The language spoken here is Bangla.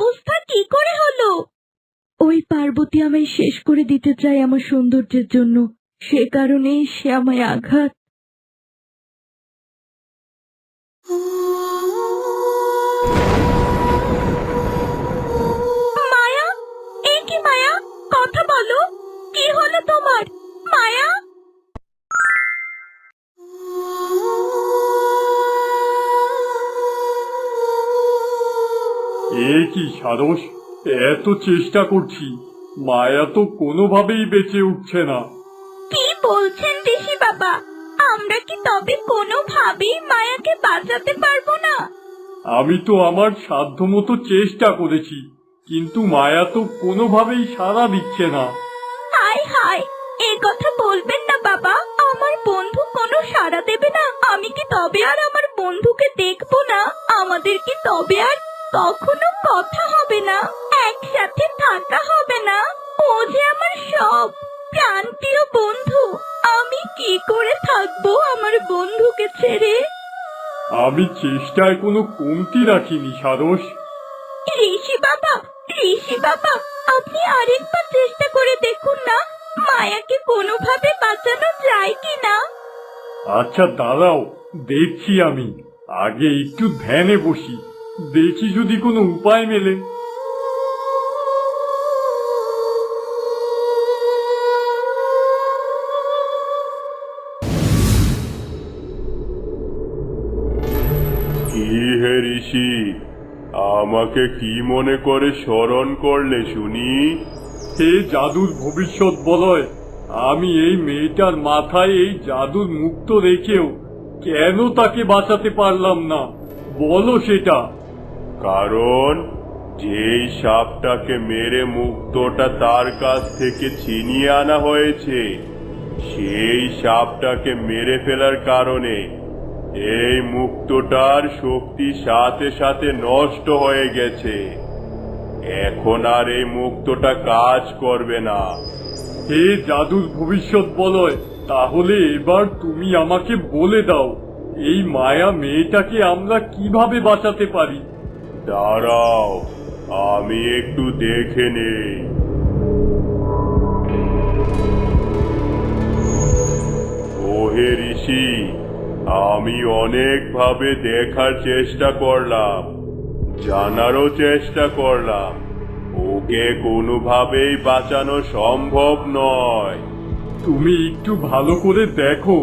অবস্থা কি করে হলো? ওই পার্বতী আমায় শেষ করে দিতে চায় আমার সৌন্দর্যের জন্য, সে কারণেই সে আমায় আঘাত। মায়া, এ কি মায়া? কথা বলো, কি হলো তোমার? মায়া, এ কি সারস, এত চেষ্টা করছি, মায়া তো কোনোভাবেই বেঁচে উঠছে না। কি বলছেন ঋষি বাবা? আমরা কি তবে কোনোভাবেই মায়াকে বাঁচাতে পারবো না? আমি তো আমার সাধ্যমতো চেষ্টা করেছি, কিন্তু মায়া তো কোনোভাবেই সাড়া দিচ্ছে না। হায় হায়, এ কথা বলবেন না বাবা। আমার বন্ধু কোনো সাড়া দেবে না? আমি কি তবে আর আমার বন্ধুকে দেখবো না? আমাদের কি তবে আর কখনো কথা হবে না? একসাথে থাকা হবে না? ও যে আমার সব প্রাণপ্রিয় বন্ধু, আমি কি করে থাকবো আমার বন্ধুকে ছেড়ে? আমি চেষ্টায় কোনো কমতি রাখিনি সারস। ঋষি বাবা, ঋষি বাবা, আপনি আরেকবার চেষ্টা করে দেখুন না, মায়াকে কোনোভাবে বাঁচানো যায় কিনা। আচ্ছা দাঁড়াও, দেখছি। আমি আগে একটু ধ্যানে বসি, দেখি যদি কোনো উপায় মেলে। কি হে ঋষি, আমাকে কি মনে করে স্মরণ করলে শুনি? হে জাদুর ভবিষ্যৎ বলয়, আমি এই মেয়েটার মাথায় এই জাদুর মুক্ত রেখেও কেন তাকে বাঁচাতে পারলাম না, বলো সেটা। কারণ যেই সাপটাকে মেরে মুক্তটা তার কাছ থেকে ছিনিয়ে আনা হয়েছে, সেই সাপটাকে মেরে ফেলার কারণে এই মুক্তটার শক্তি সাথে সাথে নষ্ট হয়ে গেছে। এখন আর এই মুক্তটা কাজ করবে না। হে জাদুর ভবিষ্যৎ বলয়, তাহলে এবার তুমি আমাকে বলে দাও, এই মায়া মেয়েটাকে আমরা কিভাবে বাঁচাতে পারি? দাঁড়াও, আমি একটু দেখে নেই। ও হে ঋষি, আমি অনেকভাবে দেখার চেষ্টা করলাম, জানারও চেষ্টা করলাম, ওকে কোনোভাবেই বাঁচানো সম্ভব নয়। তুমি একটু ভালো করে দেখো,